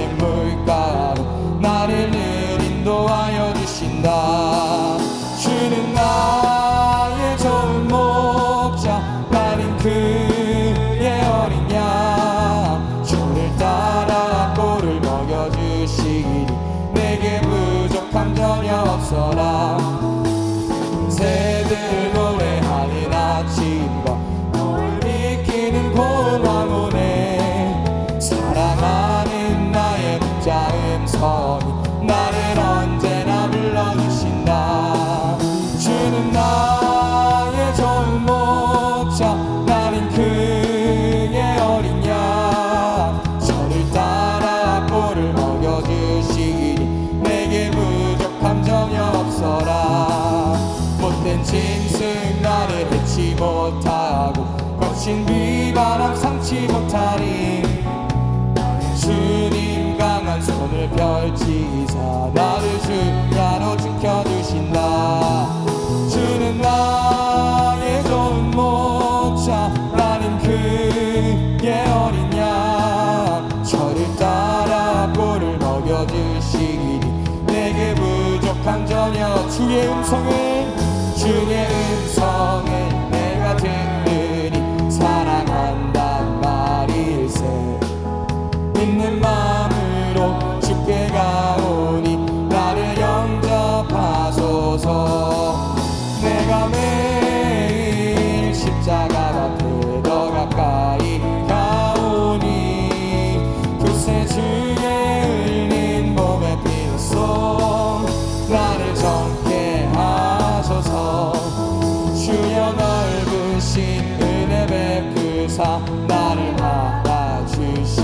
흐르는 물가로 나를 늘 인도하여 주신다. 주는 나의 좋은 목자, 나는 그의 어린 양. 주를 따라 꼴을 먹여주시니 내게 부족함 전혀 없어라. 새들 노래하는 아침과 너를 비키는 고운 황혼에 사랑하는 나의 목자 음성이 나를 언제나 불러주신다. 주는 나의 좋은 목자, 나는 그의 어린 양. 저를 따라 꼴을 먹여주시니 내게 부족함 전혀 없어라. 못된 짐승 나를 해치 못하고 거친 비바람 삼지 못하리. 주님 강한 손을 펼치사 나를 주야로 지켜주신다. 주는 나의 좋은 목자, 나는 그의 어린 양. 저를 따라 꼴을 먹여주시니 내게 부족함 전혀. 주의 음성을 내가 듣으니 사랑한단 말일세. 믿는 마음으로 주께 가오니 나를 영접하소서. 내가 매일 십자가 앞에 더 가까이 가오니 그새 주의 흘린 몸의 피로 나를 정케 하소서. 주여 넓으신 은혜 베푸사 나를 알아주시고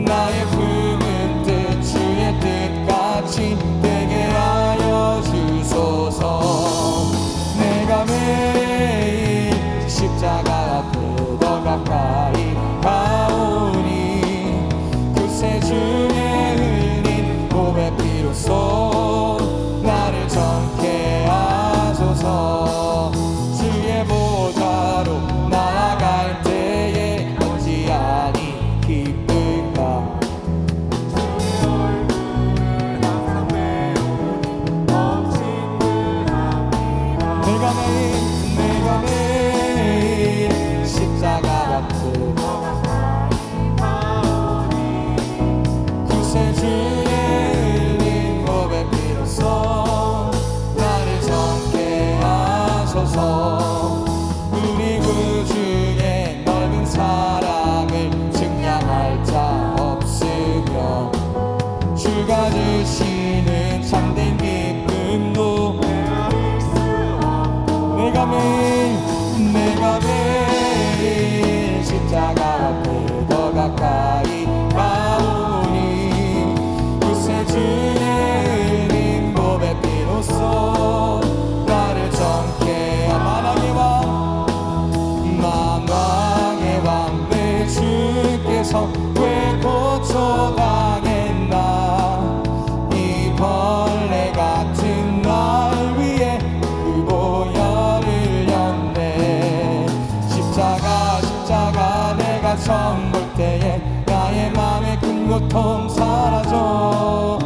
나의 품은 뜻 주의 뜻같이 되게 하여 주소서. 내가 매일 십자가 앞에 더 가까이 가오니 그새 주의 흘린 몸의 피로써 나를 정케 하소서. 주의 보좌로 나아갈 때에 어찌하니 기쁠까. 주의 얼굴을 항상 배우니 멋진 듯합니다. 내가 매일 십자가 앞에 그새 주의 흘린 몸의 피로써 나를 정케 하소서. 우리 구주의 넓은 사랑을 증량할 자 없으며 주가 주시는 참된 기쁨도 헤아릴 수 없고 내가 매일 십자가 앞에 더 가까이 가오니 그새 주의 흘린 몸의 피로써 나를 정케. 만왕의 왕 내 주께서 왜 고쳐가겠나. 이 벌레 같은 날 위해 그 보혈을 였네. 십자가 내가 처음 볼 때에 나의 맘의 큰 고통 사라져.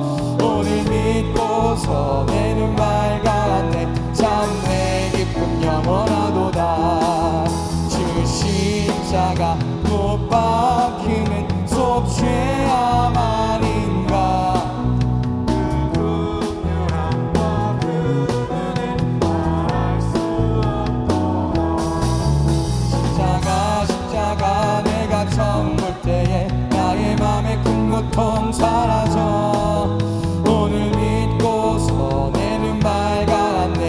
오늘 믿고서 내 눈 밝았네. 참 내 기쁨 영원하도다. 주 십자가 못 박히는 속죄함 아닌가. 그 극률함과 그 은혜는 말할 수 없도다. 십자가 내가 처음 볼 때에 나의 맘의 큰 고통 사라져. 오늘 믿고서 내 눈 밝았네.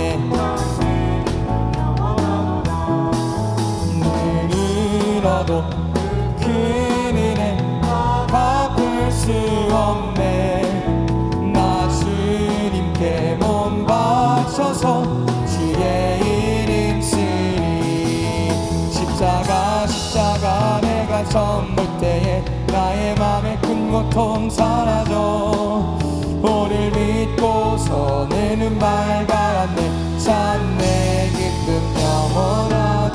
늘 잃어도 그 은혜 갚을 수 없네. 나 주님께 몸 바쳐서 주의 이름 쓰리. 십자가 내가 처음 볼 때에 나의 맘의 큰 고통 사라져. 오늘 믿고서 내 눈 밝았네. 참 내 기쁨 영원하도다.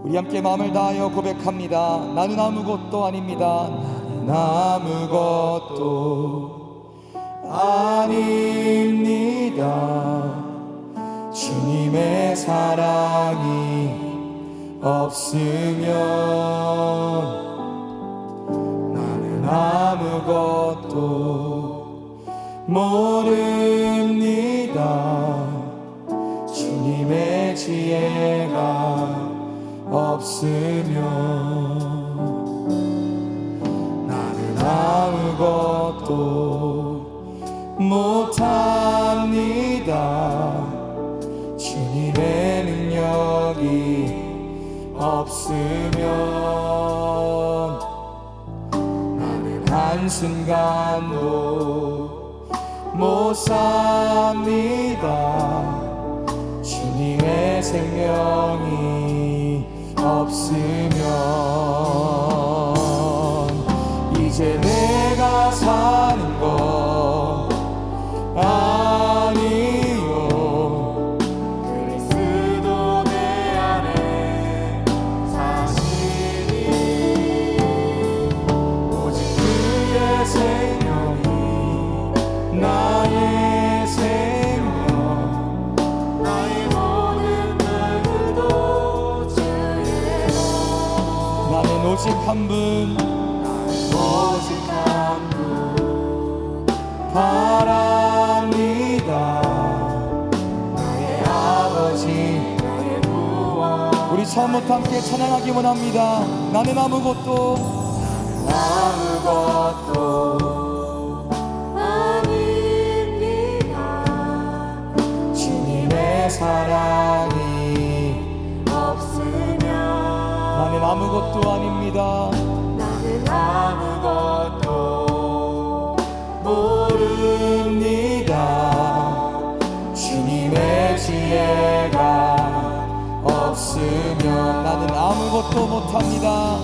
우리 함께 마음을 다하여 고백합니다. 나는 아무것도 아닙니다. 나는 아무것도 아닙니다. 주님의 사랑이 없으면 나는 아무것도 모릅니다. 주님의 지혜가 없으면 나는 아무것도 못합니다. 주님의 능력이 없으면 나는 한순간도 못 삽니다. 주님의 생명이 없으면 이제 내가 사는 것 아니요 그리스도 내 안에 사시니 오직 그의 생명이 나의 생명 나의 모든 날들도 주의 나는 오직 한분 바랍니다. 나의 아버지 나의 구원 우리 처음부터 함께 찬양하기 원합니다. 나는 아무것도 아닙니다. 주님의 사랑이 없으면 나는 아무것도 아닙니다. 나는 아무것도 모릅니다. 주님의 지혜가 없으면 나는 아무것도 못합니다.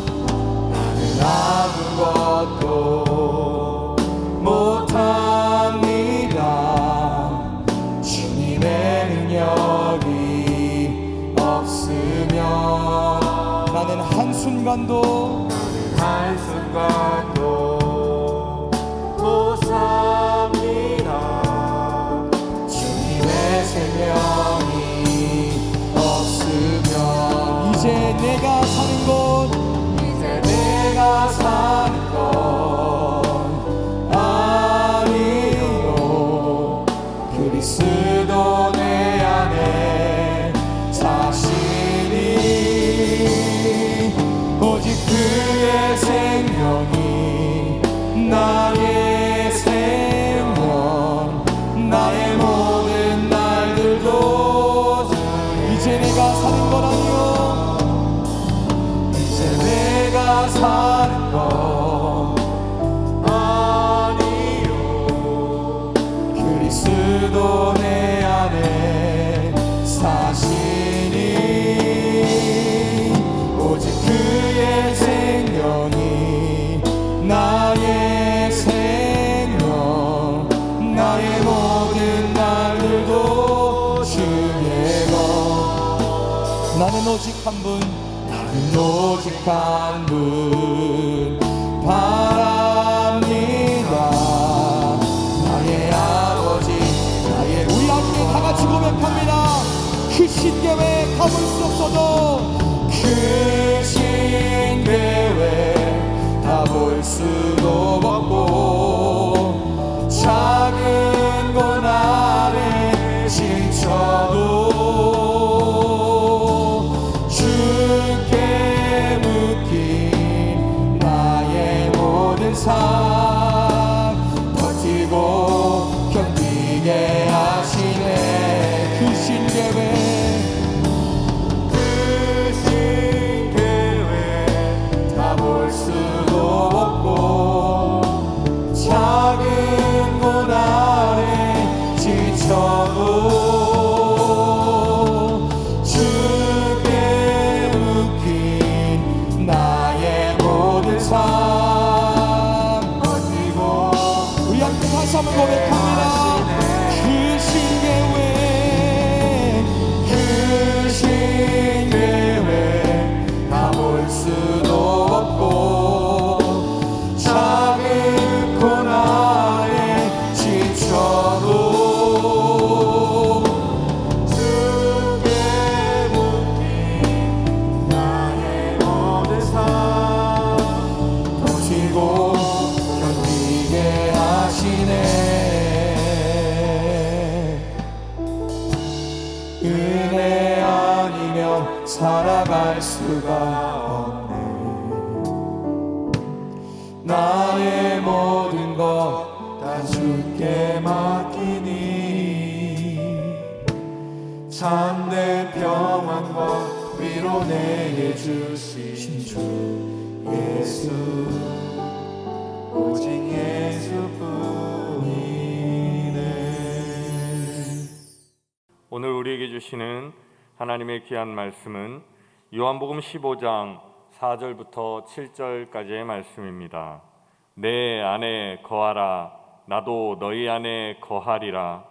나는 아무것도 못합니다. 주님의 능력이 없으면 나는 한순간도 못 삽니다. 주님의 생명이 없으면 이제 내가 사는 곳 아니요 그리스도 내 안에 사시니 오직 그의 생명이 나의 생명 나의 모든 날들도 이제 내가 사는 건 아니요 이제 내가 사는 건 아니요 그리스도 내 안에 사시니 오직 그의 생명이 나의 생명 나의 모든 날들도 주의 것 나는 오직 한분 바랍니다. 나의 아버지 나의 우리 함께 다같이 고백합니다. 크신 계획 가볼 수 없어도 크신 계획 다 볼 수도 없고 작은 고난에 지쳐도 주께 묶인 나의 모든 삶 버티고 견디게 하시네. 크신 계획 다 볼 수도 없고 작은 고난에 지쳐도 주께 묶인 나의 모든 삶 수가 없네. 나의 모든 것 다 주께 맡기니 참된 평안과 위로 내게 주신 주 예수, 오직 예수뿐이네. 오늘 우리에게 주시는 하나님의 귀한 말씀은 요한복음 15장 4절부터 7절까지의 말씀입니다. 내 안에 거하라, 나도 너희 안에 거하리라.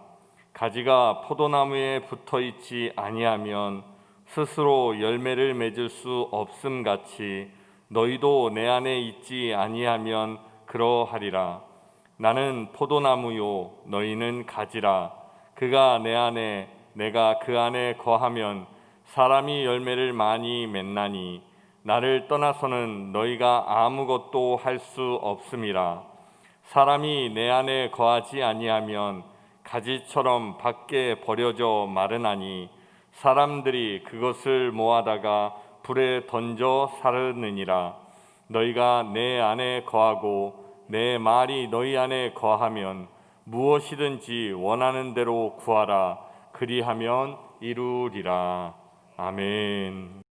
가지가 포도나무에 붙어 있지 아니하면 스스로 열매를 맺을 수 없음 같이 너희도 내 안에 있지 아니하면 그러하리라. 나는 포도나무요 너희는 가지라. 그가 내 안에 내가 그 안에 거하면 사람이 열매를 많이 맺나니 나를 떠나서는 너희가 아무것도 할 수 없음이라. 사람이 내 안에 거하지 아니하면 가지처럼 밖에 버려져 마르나니 사람들이 그것을 모아다가 불에 던져 사르느니라. 너희가 내 안에 거하고 내 말이 너희 안에 거하면 무엇이든지 원하는 대로 구하라. 그리하면 이루리라. 아멘.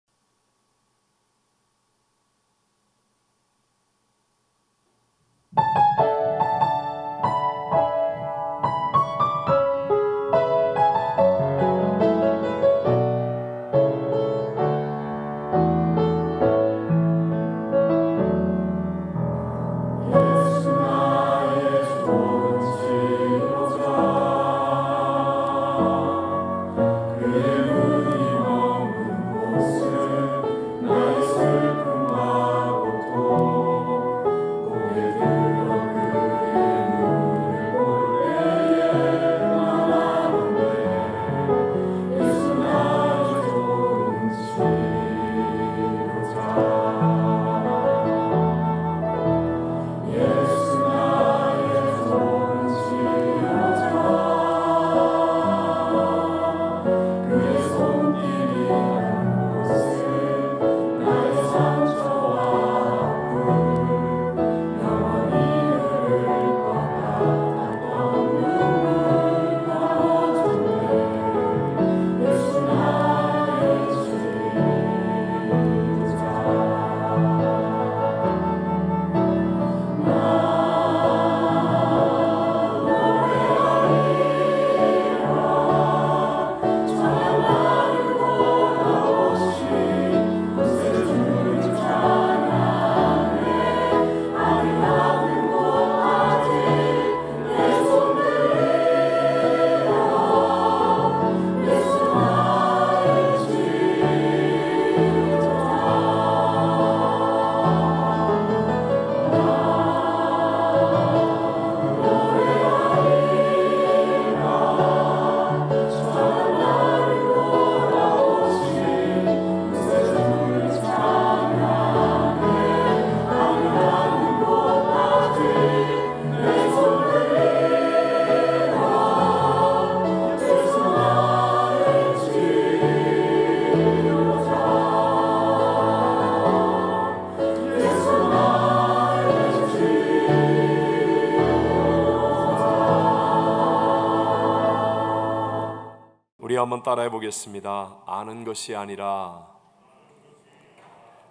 우리 한번 따라해 보겠습니다. 아는 것이 아니라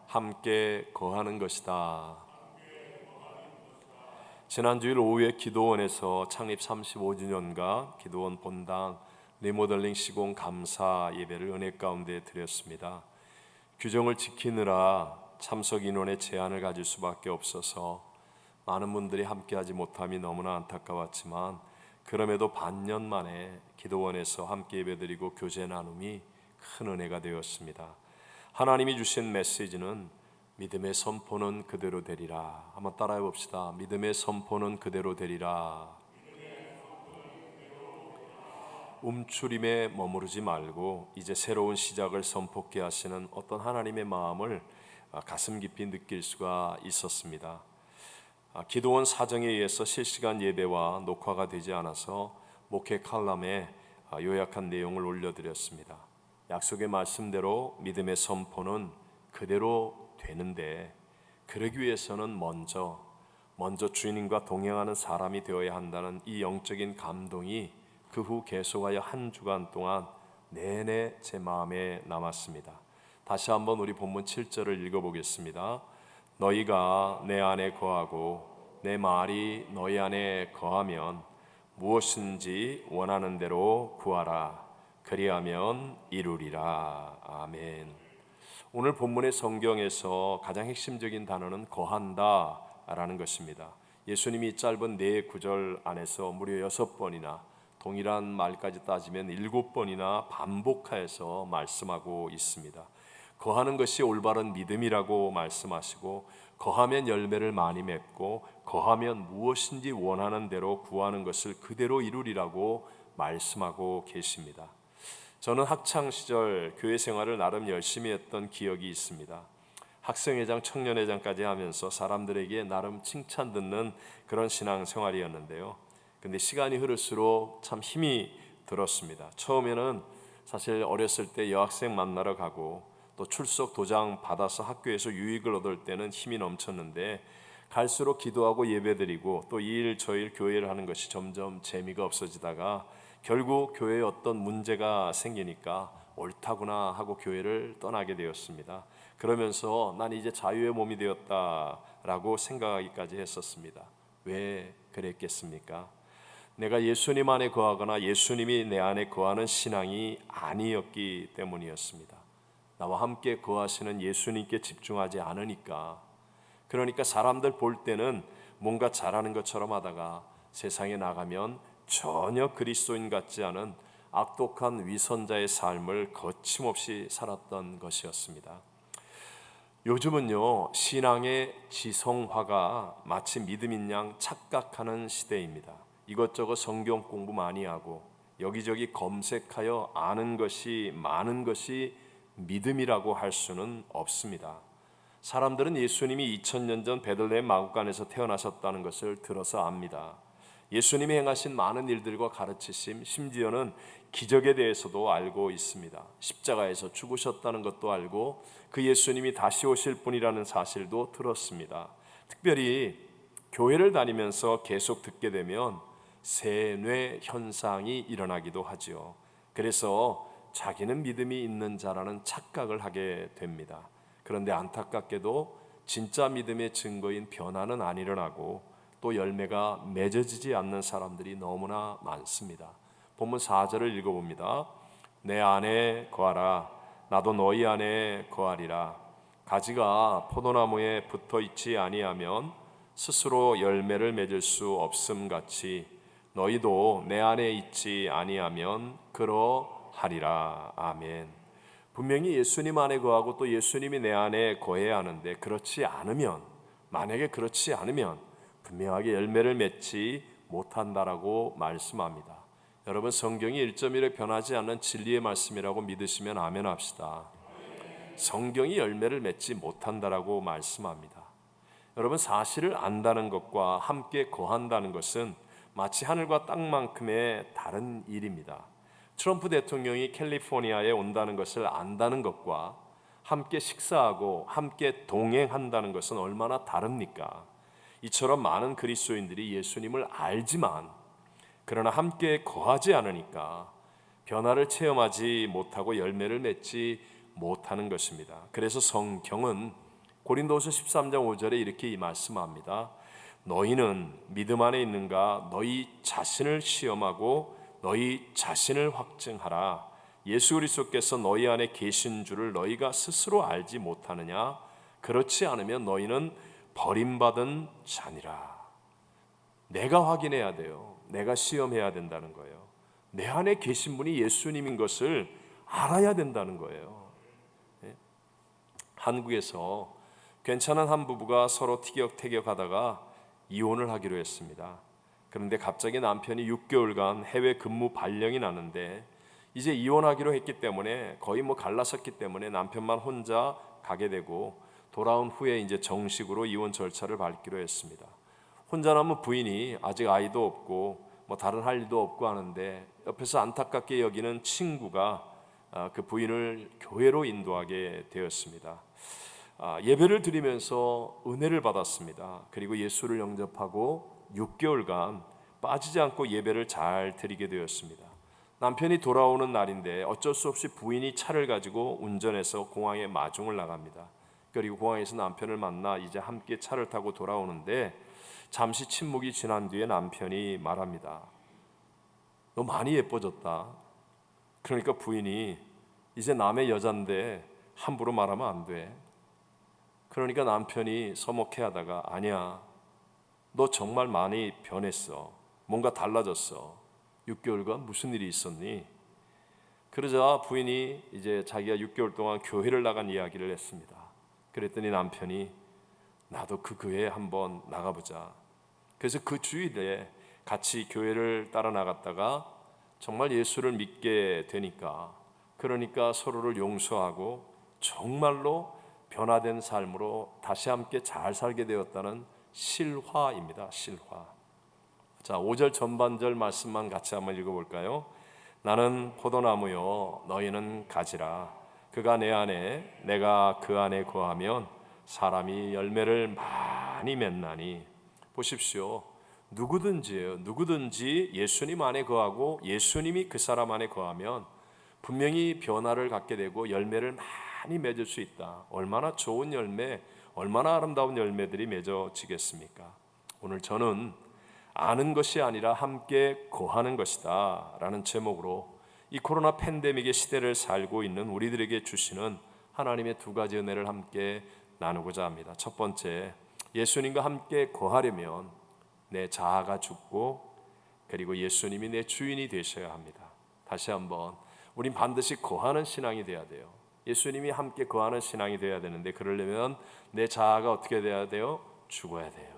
함께 거하는 것이다. 지난주일 오후에 기도원에서 창립 35주년과 기도원 본당 리모델링 시공 감사 예배를 은혜 가운데 드렸습니다. 규정을 지키느라 참석 인원의 제한을 가질 수밖에 없어서 많은 분들이 함께하지 못함이 너무나 안타까웠지만 그럼에도 반년 만에 기도원에서 함께 예배드리고 교제 나눔이 큰 은혜가 되었습니다. 하나님이 주신 메시지는 믿음의 선포는 그대로 되리라. 한번 따라해 봅시다. 믿음의 선포는 그대로 되리라. 움츠림에 머무르지 말고 이제 새로운 시작을 선포케 하시는 어떤 하나님의 마음을 가슴 깊이 느낄 수가 있었습니다. 기도원 사정에 의해서 실시간 예배와 녹화가 되지 않아서 목회 칼럼에 요약한 내용을 올려드렸습니다. 약속의 말씀대로 믿음의 선포는 그대로 되는데, 그러기 위해서는 먼저 주님과 동행하는 사람이 되어야 한다는 이 영적인 감동이 그 후 계속하여 한 주간 동안 내내 제 마음에 남았습니다. 다시 한번 우리 본문 7절을 읽어보겠습니다. 너희가 내 안에 거하고 내 말이 너희 안에 거하면 무엇인지 원하는 대로 구하라. 그리하면 이루리라. 아멘. 오늘 본문의 성경에서 가장 핵심적인 단어는 거한다 라는 것입니다. 예수님이 짧은 네 구절 안에서 무려 6번이나, 동일한 말까지 따지면 7번이나 반복하여서 말씀하고 있습니다. 거하는 것이 올바른 믿음이라고 말씀하시고, 거하면 열매를 많이 맺고, 거하면 무엇인지 원하는 대로 구하는 것을 그대로 이루리라고 말씀하고 계십니다. 저는 학창시절 교회 생활을 나름 열심히 했던 기억이 있습니다. 학생회장, 청년회장까지 하면서 사람들에게 나름 칭찬 듣는 그런 신앙생활이었는데요. 근데 시간이 흐를수록 참 힘이 들었습니다. 처음에는 사실 어렸을 때 여학생 만나러 가고 또 출석 도장 받아서 학교에서 유익을 얻을 때는 힘이 넘쳤는데, 갈수록 기도하고 예배드리고 또 이 일 저 일 교회를 하는 것이 점점 재미가 없어지다가 결국 교회에 어떤 문제가 생기니까 옳다구나 하고 교회를 떠나게 되었습니다. 그러면서 난 이제 자유의 몸이 되었다라고 생각하기까지 했었습니다. 왜 그랬겠습니까? 내가 예수님 안에 거하거나 예수님이 내 안에 거하는 신앙이 아니었기 때문이었습니다. 나와 함께 거하시는 예수님께 집중하지 않으니까. 그러니까 사람들 볼 때는 뭔가 잘하는 것처럼 하다가 세상에 나가면 전혀 그리스도인 같지 않은 악독한 위선자의 삶을 거침없이 살았던 것이었습니다. 요즘은요, 신앙의 지성화가 마치 믿음인 양 착각하는 시대입니다. 이것저것 성경 공부 많이 하고 여기저기 검색하여 아는 것이 많은 것이 믿음이라고 할 수는 없습니다. 사람들은 예수님이 2000년 전 베들레헴 마구간에서 태어나셨다는 것을 들어서 압니다. 예수님이 행하신 많은 일들과 가르치심, 심지어는 기적에 대해서도 알고 있습니다. 십자가에서 죽으셨다는 것도 알고 그 예수님이 다시 오실 분이라는 사실도 들었습니다. 특별히 교회를 다니면서 계속 듣게 되면 세뇌 현상이 일어나기도 하죠. 그래서 자기는 믿음이 있는 자라는 착각을 하게 됩니다. 그런데 안타깝게도 진짜 믿음의 증거인 변화는 안 일어나고 또 열매가 맺어지지 않는 사람들이 너무나 많습니다. 본문 4절을 읽어봅니다. 내 안에 거하라. 나도 너희 안에 거하리라. 가지가 포도나무에 붙어 있지 아니하면 스스로 열매를 맺을 수 없음같이 너희도 내 안에 있지 아니하면 그러하리라. 아멘. 분명히 예수님 안에 거하고 또 예수님이 내 안에 거해야 하는데, 그렇지 않으면, 만약에 그렇지 않으면 분명하게 열매를 맺지 못한다라고 말씀합니다. 여러분, 성경이 1.1에 변하지 않는 진리의 말씀이라고 믿으시면 아멘 합시다. 성경이 열매를 맺지 못한다라고 말씀합니다. 여러분, 사실을 안다는 것과 함께 거한다는 것은 마치 하늘과 땅만큼의 다른 일입니다. 트럼프 대통령이 캘리포니아에 온다는 것을 안다는 것과 함께 식사하고 함께 동행한다는 것은 얼마나 다릅니까? 이처럼 많은 그리스도인들이 예수님을 알지만 그러나 함께 거하지 않으니까 변화를 체험하지 못하고 열매를 맺지 못하는 것입니다. 그래서 성경은 고린도후서 13장 5절에 이렇게 말씀합니다. 너희는 믿음 안에 있는가? 너희 자신을 시험하고 너희 자신을 확증하라. 예수 그리스도께서 너희 안에 계신 줄을 너희가 스스로 알지 못하느냐? 그렇지 않으면 너희는 버림받은 자니라. 내가 확인해야 돼요. 내가 시험해야 된다는 거예요. 내 안에 계신 분이 예수님인 것을 알아야 된다는 거예요. 한국에서 괜찮은 한 부부가 서로 티격태격하다가 이혼을 하기로 했습니다. 그런데 갑자기 남편이 6개월간 해외 근무 발령이 나는데 이제 이혼하기로 했기 때문에 거의 갈라섰기 때문에 남편만 혼자 가게 되고, 돌아온 후에 이제 정식으로 이혼 절차를 밟기로 했습니다. 혼자 남은 부인이 아직 아이도 없고 다른 할 일도 없고 하는데 옆에서 안타깝게 여기는 친구가 그 부인을 교회로 인도하게 되었습니다. 예배를 드리면서 은혜를 받았습니다. 그리고 예수를 영접하고 6개월간 빠지지 않고 예배를 잘 드리게 되었습니다. 남편이 돌아오는 날인데 어쩔 수 없이 부인이 차를 가지고 운전해서 공항에 마중을 나갑니다. 그리고 공항에서 남편을 만나 이제 함께 차를 타고 돌아오는데 잠시 침묵이 지난 뒤에 남편이 말합니다. 너 많이 예뻐졌다. 그러니까 부인이 이제 남의 여잔데 함부로 말하면 안 돼. 그러니까 남편이 서먹해하다가 아니야. 너 정말 많이 변했어. 뭔가 달라졌어. 6개월간 무슨 일이 있었니? 그러자 부인이 이제 자기가 6개월 동안 교회를 나간 이야기를 했습니다. 그랬더니 남편이 나도 그 교회에 한번 나가보자. 그래서 그 주일에 같이 교회를 따라 나갔다가 정말 예수를 믿게 되니까 그러니까 서로를 용서하고 정말로 변화된 삶으로 다시 함께 잘 살게 되었다는 실화입니다. 실화. 자, 5절 전반절 말씀만 같이 한번 읽어볼까요? 나는 포도나무요 너희는 가지라. 그가 내 안에 내가 그 안에 거하면 사람이 열매를 많이 맺나니. 보십시오. 누구든지 예수님 안에 거하고 예수님이 그 사람 안에 거하면 분명히 변화를 갖게 되고 열매를 많이 맺을 수 있다. 얼마나 좋은 열매, 얼마나 아름다운 열매들이 맺어지겠습니까? 오늘 저는 아는 것이 아니라 함께 거하는 것이다 라는 제목으로 이 코로나 팬데믹의 시대를 살고 있는 우리들에게 주시는 하나님의 두 가지 은혜를 함께 나누고자 합니다. 첫 번째, 예수님과 함께 거하려면 내 자아가 죽고 그리고 예수님이 내 주인이 되셔야 합니다. 다시 한번, 우린 반드시 거하는 신앙이 돼야 돼요. 예수님이 함께 거하는 신앙이 돼야 되는데 그러려면 내 자아가 어떻게 돼야 돼요? 죽어야 돼요.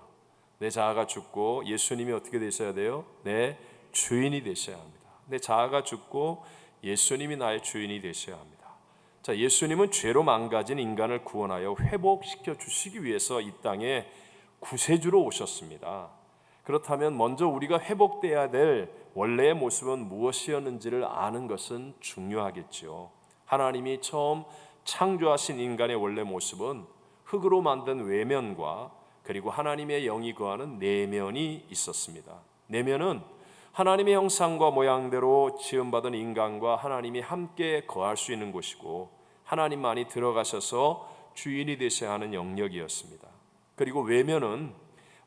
내 자아가 죽고 예수님이 어떻게 되셔야 돼요? 내 주인이 되셔야 합니다. 내 자아가 죽고 예수님이 나의 주인이 되셔야 합니다. 자, 예수님은 죄로 망가진 인간을 구원하여 회복시켜 주시기 위해서 이 땅에 구세주로 오셨습니다. 그렇다면 먼저 우리가 회복돼야 될 원래의 모습은 무엇이었는지를 아는 것은 중요하겠죠. 하나님이 처음 창조하신 인간의 원래 모습은 흙으로 만든 외면과 그리고 하나님의 영이 거하는 내면이 있었습니다. 내면은 하나님의 형상과 모양대로 지음받은 인간과 하나님이 함께 거할 수 있는 곳이고 하나님만이 들어가셔서 주인이 되셔야 하는 영역이었습니다. 그리고 외면은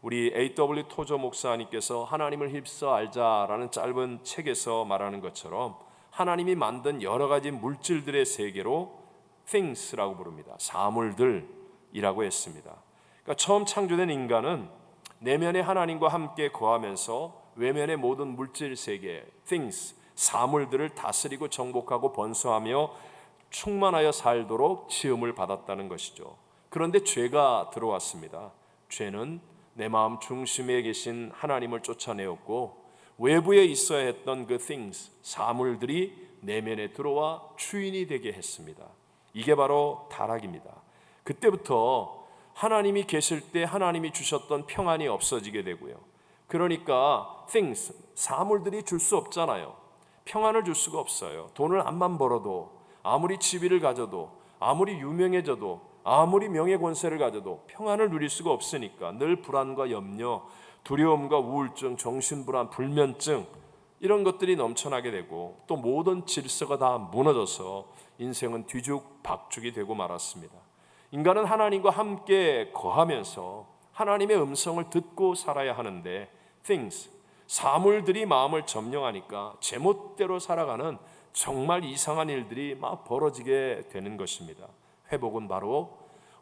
우리 A.W. 토저 목사님께서 하나님을 휩써 알자라는 짧은 책에서 말하는 것처럼 하나님이 만든 여러 가지 물질들의 세계로 things라고 부릅니다. 사물들이라고 했습니다. 그러니까 처음 창조된 인간은 내면의 하나님과 함께 거하면서 외면의 모든 물질 세계, things, 사물들을 다스리고 정복하고 번성하며 충만하여 살도록 지음을 받았다는 것이죠. 그런데 죄가 들어왔습니다. 죄는 내 마음 중심에 계신 하나님을 쫓아내었고 외부에 있어야 했던 그 things, 사물들이 내면에 들어와 주인이 되게 했습니다. 이게 바로 타락입니다. 그때부터 하나님이 계실 때 하나님이 주셨던 평안이 없어지게 되고요. 그러니까 things, 사물들이 줄 수 없잖아요. 평안을 줄 수가 없어요. 돈을 암만 벌어도 아무리 지위를 가져도 아무리 유명해져도 아무리 명예 권세를 가져도 평안을 누릴 수가 없으니까 늘 불안과 염려, 두려움과 우울증, 정신불안, 불면증 이런 것들이 넘쳐나게 되고 또 모든 질서가 다 무너져서 인생은 뒤죽박죽이 되고 말았습니다. 인간은 하나님과 함께 거하면서 하나님의 음성을 듣고 살아야 하는데 things, 사물들이 마음을 점령하니까 제멋대로 살아가는 정말 이상한 일들이 막 벌어지게 되는 것입니다. 회복은 바로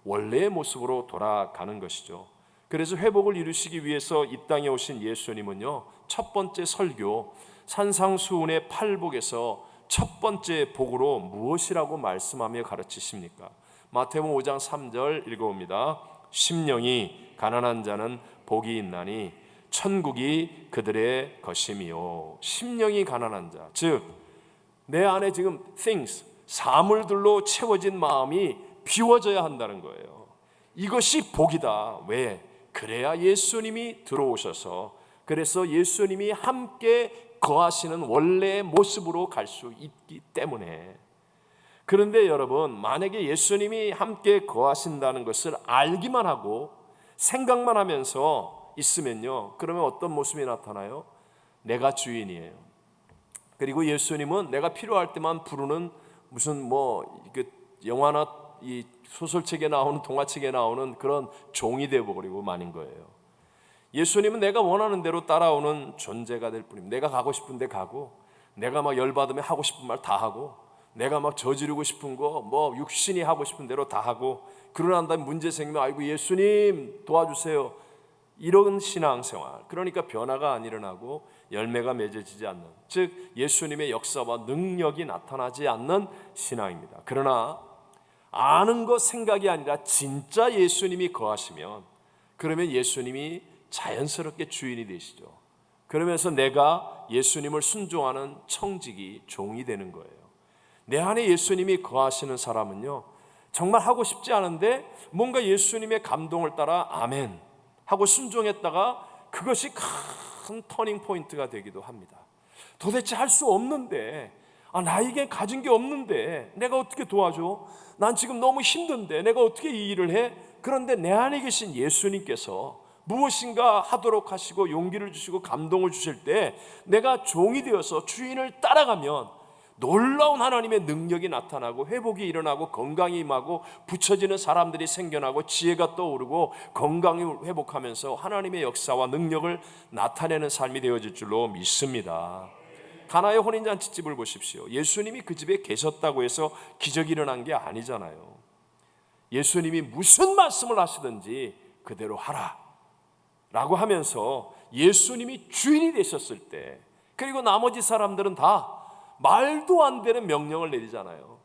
원래의 모습으로 돌아가는 것이죠. 그래서 회복을 이루시기 위해서 이 땅에 오신 예수님은요, 첫 번째 설교 산상수훈의 팔복에서 첫 번째 복으로 무엇이라고 말씀하며 가르치십니까? 마태복음 5장 3절 읽어봅니다. 심령이 가난한 자는 복이 있나니 천국이 그들의 것임이요. 심령이 가난한 자, 즉 내 안에 지금 things, 사물들로 채워진 마음이 비워져야 한다는 거예요. 이것이 복이다. 왜? 그래야 예수님이 들어오셔서 그래서 예수님이 함께 거하시는 원래의 모습으로 갈 수 있기 때문에 그런데 여러분, 만약에 예수님이 함께 거하신다는 것을 알기만 하고 생각만 하면서 있으면요, 그러면 어떤 모습이 나타나요? 내가 주인이에요. 그리고 예수님은 내가 필요할 때만 부르는 무슨 영화나 이 소설책에 나오는, 동화책에 나오는 그런 종이 되어버리고 마는 거예요. 예수님은 내가 원하는 대로 따라오는 존재가 될 뿐입니다. 내가 가고 싶은 데 가고, 내가 막 열받으면 하고 싶은 말 다 하고, 내가 막 저지르고 싶은 거 육신이 하고 싶은 대로 다 하고, 그러고 난 다음에 문제 생기면 아이고 예수님 도와주세요, 이런 신앙생활. 그러니까 변화가 안 일어나고 열매가 맺어지지 않는, 즉 예수님의 역사와 능력이 나타나지 않는 신앙입니다. 그러나 아는 것 생각이 아니라 진짜 예수님이 거하시면, 그러면 예수님이 자연스럽게 주인이 되시죠. 그러면서 내가 예수님을 순종하는 청직이, 종이 되는 거예요. 내 안에 예수님이 거하시는 사람은요, 정말 하고 싶지 않은데 뭔가 예수님의 감동을 따라 아멘 하고 순종했다가 그것이 큰 터닝 포인트가 되기도 합니다. 도대체 할 수 없는데, 나에게 가진 게 없는데 내가 어떻게 도와줘? 난 지금 너무 힘든데 내가 어떻게 이 일을 해? 그런데 내 안에 계신 예수님께서 무엇인가 하도록 하시고 용기를 주시고 감동을 주실 때 내가 종이 되어서 주인을 따라가면 놀라운 하나님의 능력이 나타나고 회복이 일어나고 건강이 임하고 붙여지는 사람들이 생겨나고 지혜가 떠오르고 건강이 회복하면서 하나님의 역사와 능력을 나타내는 삶이 되어질 줄로 믿습니다. 가나의 혼인잔치집을 보십시오. 예수님이 그 집에 계셨다고 해서 기적이 일어난 게 아니잖아요. 예수님이 무슨 말씀을 하시든지 그대로 하라 라고 하면서 예수님이 주인이 되셨을 때, 그리고 나머지 사람들은 다 말도 안 되는 명령을 내리잖아요.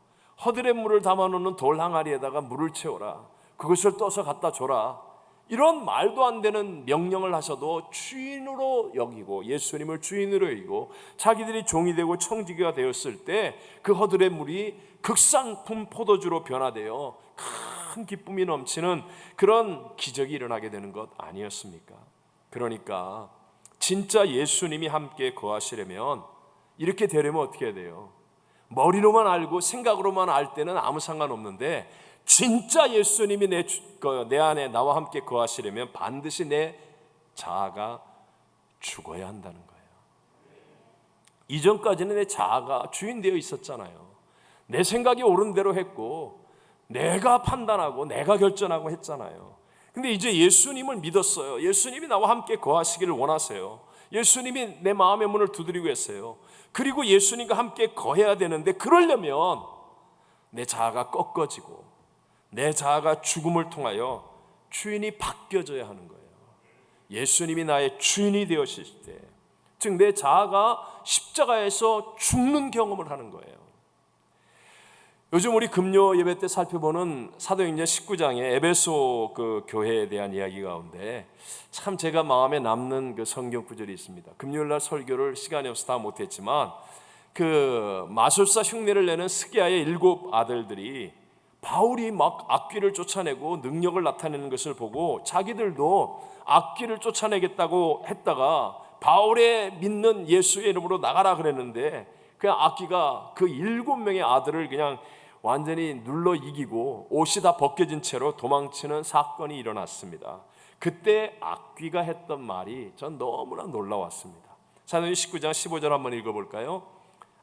허들의 물을 담아놓는 돌 항아리에다가 물을 채워라, 그것을 떠서 갖다 줘라, 이런 말도 안 되는 명령을 하셔도 주인으로 여기고 예수님을 주인으로 여기고 자기들이 종이 되고 청지기가 되었을 때 그 허들의 물이 극상품 포도주로 변화되어 큰 기쁨이 넘치는 그런 기적이 일어나게 되는 것 아니었습니까? 그러니까 진짜 예수님이 함께 거하시려면 이렇게 되려면 어떻게 해야 돼요? 머리로만 알고 생각으로만 알 때는 아무 상관없는데, 진짜 예수님이 내 안에 나와 함께 거하시려면 반드시 내 자아가 죽어야 한다는 거예요. 이전까지는 내 자아가 주인되어 있었잖아요. 내 생각이 옳은 대로 했고 내가 판단하고 내가 결정하고 했잖아요. 근데 이제 예수님을 믿었어요. 예수님이 나와 함께 거하시기를 원하세요. 예수님이 내 마음의 문을 두드리고 계세요. 그리고 예수님과 함께 거해야 되는데, 그러려면 내 자아가 꺾어지고 내 자아가 죽음을 통하여 주인이 바뀌어져야 하는 거예요. 예수님이 나의 주인이 되어주실 때, 즉 내 자아가 십자가에서 죽는 경험을 하는 거예요. 요즘 우리 금요 예배 때 살펴보는 사도행전 19장의 에베소 그 교회에 대한 이야기 가운데 참 제가 마음에 남는 그 성경 구절이 있습니다. 금요일날 설교를 시간이 없어서 다 못했지만, 그 마술사 흉내를 내는 스기야의 7 아들들이 바울이 막 악귀를 쫓아내고 능력을 나타내는 것을 보고 자기들도 악귀를 쫓아내겠다고 했다가 바울의 믿는 예수의 이름으로 나가라 그랬는데, 그 악귀가 그 7명의 아들을 그냥 완전히 눌러 이기고 옷이 다 벗겨진 채로 도망치는 사건이 일어났습니다. 그때 악귀가 했던 말이 전 너무나 놀라웠습니다. 사도행전 19장 15절 한번 읽어볼까요?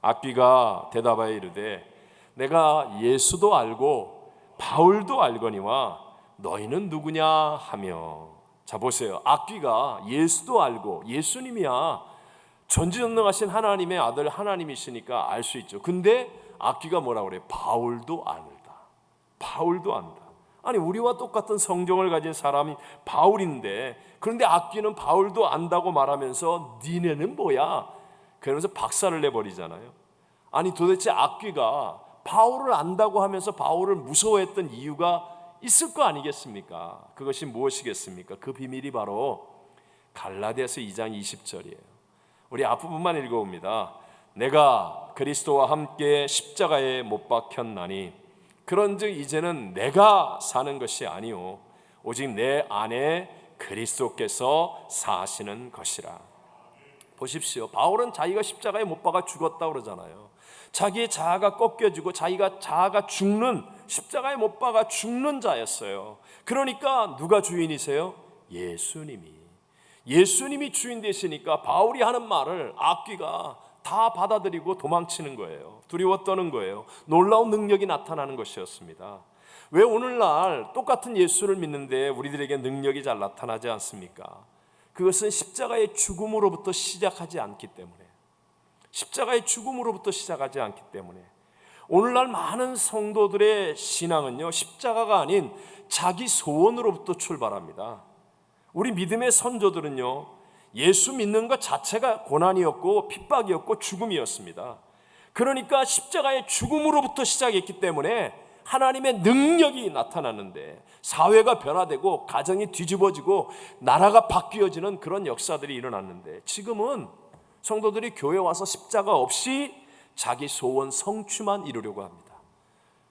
악귀가 대답하여 이르되 내가 예수도 알고 바울도 알거니와 너희는 누구냐 하며. 자 보세요. 악귀가 예수도 알고, 예수님이야 전지전능하신 하나님의 아들, 하나님이시니까 알 수 있죠. 근데 악귀가 뭐라고 그래요? 바울도 안다. 바울도 안다. 아니 우리와 똑같은 성경을 가진 사람이 바울인데, 그런데 악귀는 바울도 안다고 말하면서 니네는 뭐야? 그러면서 박살을 내버리잖아요. 아니 도대체 악귀가 바울을 안다고 하면서 바울을 무서워했던 이유가 있을 거 아니겠습니까? 그것이 무엇이겠습니까? 그 비밀이 바로 갈라디아서 2장 20절이에요. 우리 앞부분만 읽어봅니다. 내가 그리스도와 함께 십자가에 못 박혔나니 그런즉 이제는 내가 사는 것이 아니요 오직 내 안에 그리스도께서 사시는 것이라. 보십시오. 바울은 자기가 십자가에 못 박아 죽었다 그러잖아요. 자기의 자아가 꺾여지고 자아가 죽는, 십자가에 못 박아 죽는 자였어요. 그러니까 누가 주인이세요? 예수님이 주인 되시니까 바울이 하는 말을 악귀가 다 받아들이고 도망치는 거예요. 두려워 떠는 거예요. 놀라운 능력이 나타나는 것이었습니다. 왜 오늘날 똑같은 예수를 믿는데 우리들에게 능력이 잘 나타나지 않습니까? 그것은 십자가의 죽음으로부터 시작하지 않기 때문에, 오늘날 많은 성도들의 신앙은요, 십자가가 아닌 자기 소원으로부터 출발합니다. 우리 믿음의 선조들은요, 예수 믿는 것 자체가 고난이었고 핍박이었고 죽음이었습니다. 그러니까 십자가의 죽음으로부터 시작했기 때문에 하나님의 능력이 나타나는데, 사회가 변화되고 가정이 뒤집어지고 나라가 바뀌어지는 그런 역사들이 일어났는데, 지금은 성도들이 교회 와서 십자가 없이 자기 소원 성취만 이루려고 합니다.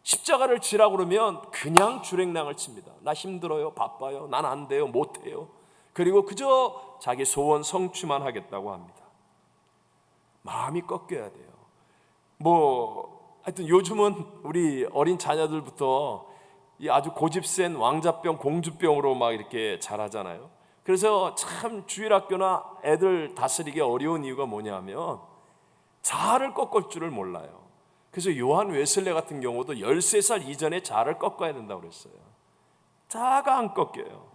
십자가를 지라고 그러면 그냥 주랭랑을 칩니다. 나 힘들어요, 바빠요, 난 안 돼요, 못해요. 그리고 그저 자기 소원 성취만 하겠다고 합니다. 마음이 꺾여야 돼요. 하여튼 요즘은 우리 어린 자녀들부터 이 아주 고집센 왕자병, 공주병으로 막 이렇게 자라잖아요. 그래서 참 주일학교나 애들 다스리기 어려운 이유가 뭐냐면 자아를 꺾을 줄을 몰라요. 그래서 요한 웨슬레 같은 경우도 13살 이전에 자아를 꺾어야 된다고 그랬어요. 자아가 안 꺾여요.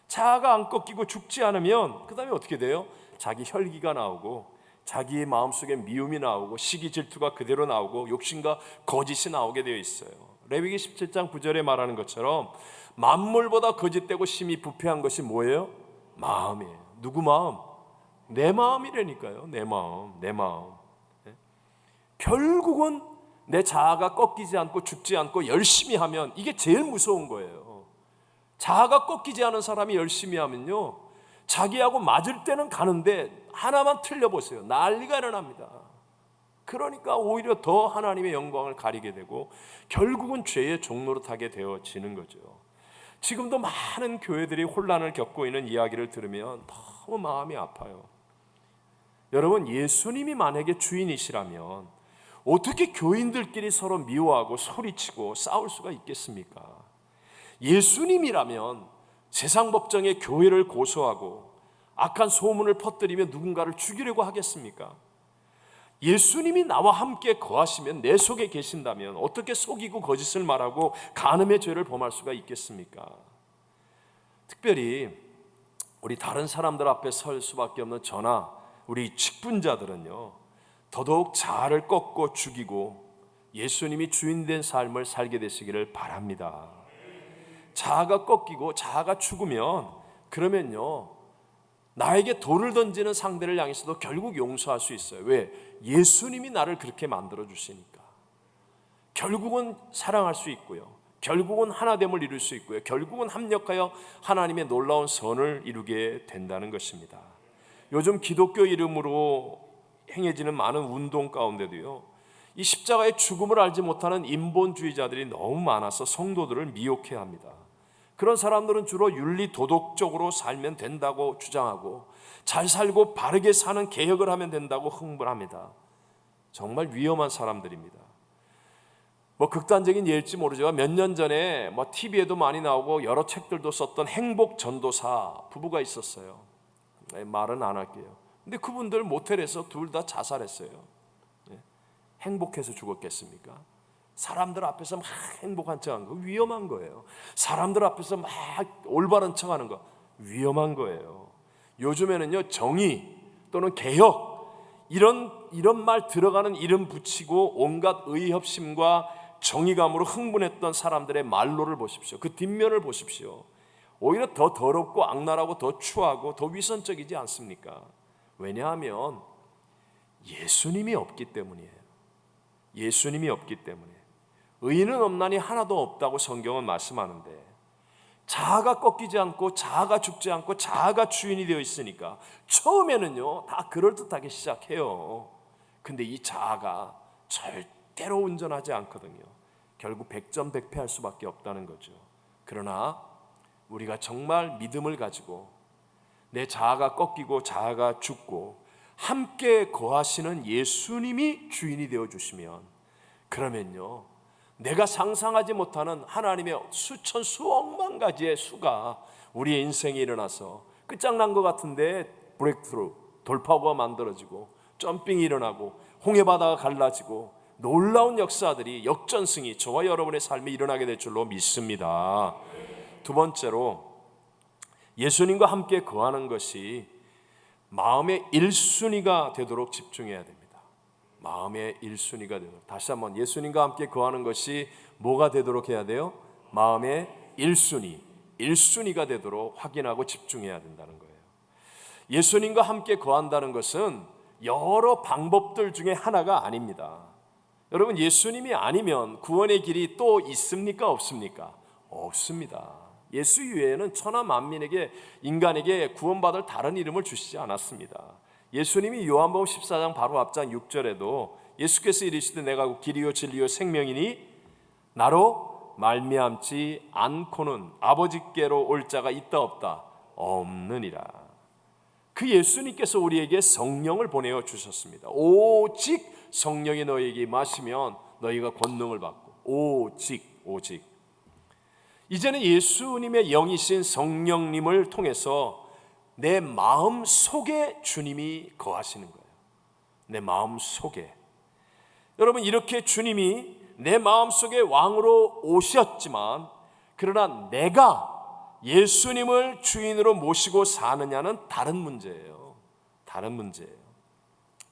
자아가 안 꺾이고 죽지 않으면 그 다음에 어떻게 돼요? 자기 혈기가 나오고, 자기의 마음속에 미움이 나오고, 시기 질투가 그대로 나오고, 욕심과 거짓이 나오게 되어 있어요. 레위기 17장 9절에 말하는 것처럼 만물보다 거짓되고 심히 부패한 것이 뭐예요? 마음이에요. 누구 마음? 내 마음이라니까요. 내 마음. 결국은 내 자아가 꺾이지 않고 죽지 않고 열심히 하면, 이게 제일 무서운 거예요. 자아가 꺾이지 않은 사람이 열심히 하면요, 자기하고 맞을 때는 가는데 하나만 틀려보세요, 난리가 일어납니다. 그러니까 오히려 더 하나님의 영광을 가리게 되고 결국은 죄의 종로로 타게 되어지는 거죠. 지금도 많은 교회들이 혼란을 겪고 있는 이야기를 들으면 너무 마음이 아파요. 여러분, 예수님이 만약에 주인이시라면 어떻게 교인들끼리 서로 미워하고 소리치고 싸울 수가 있겠습니까? 예수님이라면 세상 법정에 교회를 고소하고 악한 소문을 퍼뜨리며 누군가를 죽이려고 하겠습니까? 예수님이 나와 함께 거하시면, 내 속에 계신다면 어떻게 속이고 거짓을 말하고 간음의 죄를 범할 수가 있겠습니까? 특별히 우리 다른 사람들 앞에 설 수밖에 없는 저나 우리 직분자들은요, 더더욱 자아를 꺾고 죽이고 예수님이 주인된 삶을 살게 되시기를 바랍니다. 자아가 꺾이고 자아가 죽으면, 그러면요, 나에게 돌을 던지는 상대를 향해서도 결국 용서할 수 있어요. 왜? 예수님이 나를 그렇게 만들어 주시니까. 결국은 사랑할 수 있고요, 결국은 하나됨을 이룰 수 있고요, 결국은 합력하여 하나님의 놀라운 선을 이루게 된다는 것입니다. 요즘 기독교 이름으로 행해지는 많은 운동 가운데도요, 이 십자가의 죽음을 알지 못하는 인본주의자들이 너무 많아서 성도들을 미혹해 합니다. 그런 사람들은 주로 윤리 도덕적으로 살면 된다고 주장하고, 잘 살고 바르게 사는 개혁을 하면 된다고 흥분합니다. 정말 위험한 사람들입니다. 극단적인 예일지 모르지만 몇 년 전에 TV에도 많이 나오고 여러 책들도 썼던 행복 전도사 부부가 있었어요. 말은 안 할게요. 근데 그분들 모텔에서 둘 다 자살했어요. 행복해서 죽었겠습니까? 사람들 앞에서 막 행복한 척하는 거 위험한 거예요. 사람들 앞에서 막 올바른 척하는 거 위험한 거예요. 요즘에는요, 정의 또는 개혁 이런 말 들어가는 이름 붙이고 온갖 의협심과 정의감으로 흥분했던 사람들의 말로를 보십시오. 그 뒷면을 보십시오. 오히려 더 더럽고 악랄하고 더 추하고 더 위선적이지 않습니까? 왜냐하면 예수님이 없기 때문이에요. 예수님이 없기 때문에. 의인은 없나니 하나도 없다고 성경은 말씀하는데, 자아가 꺾이지 않고 자아가 죽지 않고 자아가 주인이 되어 있으니까 처음에는요, 다 그럴듯하게 시작해요. 근데 이 자아가 절대로 온전하지 않거든요. 결국 백전백패할 수밖에 없다는 거죠. 그러나 우리가 정말 믿음을 가지고 내 자아가 꺾이고 자아가 죽고 함께 거하시는 예수님이 주인이 되어 주시면 그러면요, 내가 상상하지 못하는 하나님의 수천 수억만 가지의 수가 우리의 인생에 일어나서 끝장난 것 같은데 브레이크스루, 돌파구가 만들어지고 점핑이 일어나고 홍해바다가 갈라지고 놀라운 역사들이, 역전승이 저와 여러분의 삶에 일어나게 될 줄로 믿습니다. 두 번째로, 예수님과 함께 거하는 것이 마음의 1순위가 되도록 집중해야 됩니다. 마음의 1순위가 되도록. 다시 한번, 예수님과 함께 거하는 것이 뭐가 되도록 해야 돼요? 마음의 1순위가 되도록 확인하고 집중해야 된다는 거예요. 예수님과 함께 거한다는 것은 여러 방법들 중에 하나가 아닙니다. 여러분, 예수님이 아니면 구원의 길이 또 있습니까? 없습니까? 없습니다. 예수 이외에는 천하 만민에게, 인간에게 구원받을 다른 이름을 주시지 않았습니다. 예수님이 요한복음 14장 바로 앞장 6절에도 예수께서 이르시되 내가 길이요 진리요 생명이니 나로 말미암지 않고는 아버지께로 올 자가 있다 없다? 없느니라. 그 예수님께서 우리에게 성령을 보내어 주셨습니다. 오직 성령이 너희에게 임하시면 너희가 권능을 받고, 오직 이제는 예수님의 영이신 성령님을 통해서 내 마음 속에 주님이 거하시는 거예요. 내 마음 속에. 여러분, 이렇게 주님이 내 마음 속에 왕으로 오셨지만, 그러나 내가 예수님을 주인으로 모시고 사느냐는 다른 문제예요. 다른 문제예요.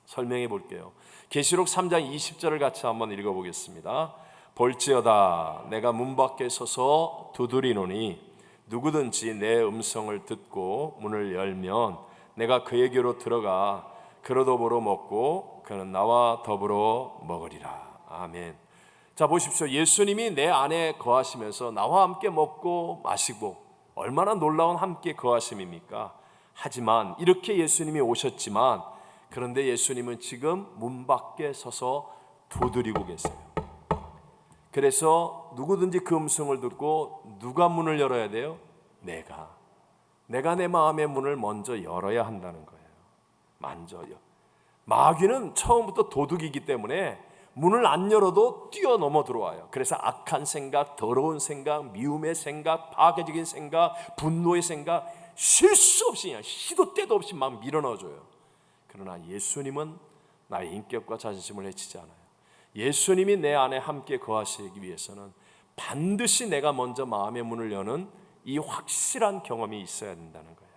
설명해 볼게요. 계시록 3장 20절을 같이 한번 읽어보겠습니다. 볼지어다 내가 문 밖에 서서 두드리노니 누구든지 내 음성을 듣고 문을 열면 내가 그에게로 들어가 그로 더불어 먹고 그는 나와 더불어 먹으리라. 아멘. 자, 보십시오. 예수님이 내 안에 거하시면서 나와 함께 먹고 마시고, 얼마나 놀라운 함께 거하심입니까? 하지만 이렇게 예수님이 오셨지만, 그런데 예수님은 지금 문 밖에 서서 두드리고 계세요. 그래서 누구든지 그 음성을 듣고 누가 문을 열어야 돼요? 내가 내 마음의 문을 먼저 열어야 한다는 거예요. 먼저요. 마귀는 처음부터 도둑이기 때문에 문을 안 열어도 뛰어넘어 들어와요. 그래서 악한 생각, 더러운 생각, 미움의 생각, 파괴적인 생각, 분노의 생각, 쉴 수 없이 그냥 시도 때도 없이 막 밀어넣어줘요. 그러나 예수님은 나의 인격과 자존심을 해치지 않아요. 예수님이 내 안에 함께 거하시기 위해서는 반드시 내가 먼저 마음의 문을 여는 이 확실한 경험이 있어야 된다는 거예요.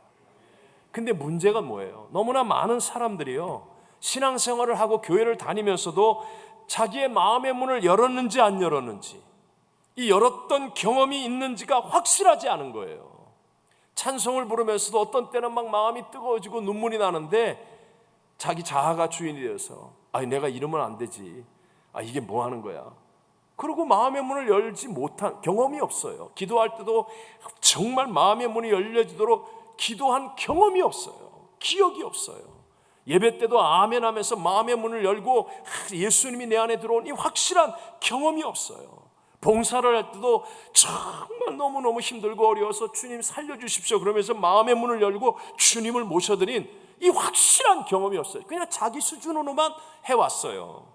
근데 문제가 뭐예요? 너무나 많은 사람들이요, 신앙생활을 하고 교회를 다니면서도 자기의 마음의 문을 열었는지 안 열었는지, 이 열었던 경험이 있는지가 확실하지 않은 거예요. 찬송을 부르면서도 어떤 때는 막 마음이 뜨거워지고 눈물이 나는데 자기 자아가 주인이 되어서 내가 이러면 안 되지, 이게 뭐 하는 거야, 그리고 마음의 문을 열지 못한 경험이 없어요. 기도할 때도 정말 마음의 문이 열려지도록 기도한 경험이 없어요. 기억이 없어요. 예배 때도 아멘 하면서 마음의 문을 열고 예수님이 내 안에 들어온 이 확실한 경험이 없어요. 봉사를 할 때도 정말 너무너무 힘들고 어려워서 주님 살려주십시오 그러면서 마음의 문을 열고 주님을 모셔드린 이 확실한 경험이 없어요. 그냥 자기 수준으로만 해왔어요.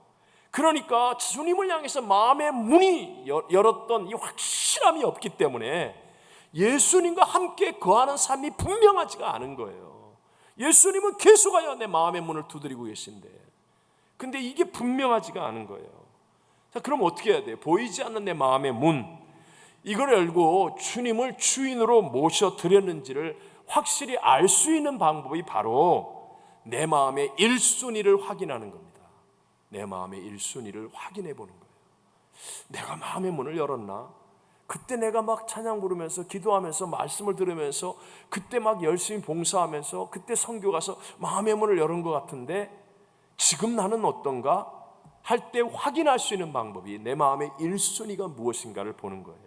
그러니까 주님을 향해서 마음의 문이 열었던 이 확실함이 없기 때문에 예수님과 함께 거하는 삶이 분명하지가 않은 거예요. 예수님은 계속하여 내 마음의 문을 두드리고 계신데, 근데 이게 분명하지가 않은 거예요. 자, 그럼 어떻게 해야 돼요? 보이지 않는 내 마음의 문, 이걸 열고 주님을 주인으로 모셔드렸는지를 확실히 알 수 있는 방법이 바로 내 마음의 1순위를 확인하는 겁니다. 내 마음의 1순위를 확인해 보는 거예요. 내가 마음의 문을 열었나? 그때 내가 막 찬양 부르면서 기도하면서 말씀을 들으면서 그때 막 열심히 봉사하면서 그때 선교 가서 마음의 문을 열은 것 같은데 지금 나는 어떤가? 할 때 확인할 수 있는 방법이 내 마음의 1순위가 무엇인가를 보는 거예요.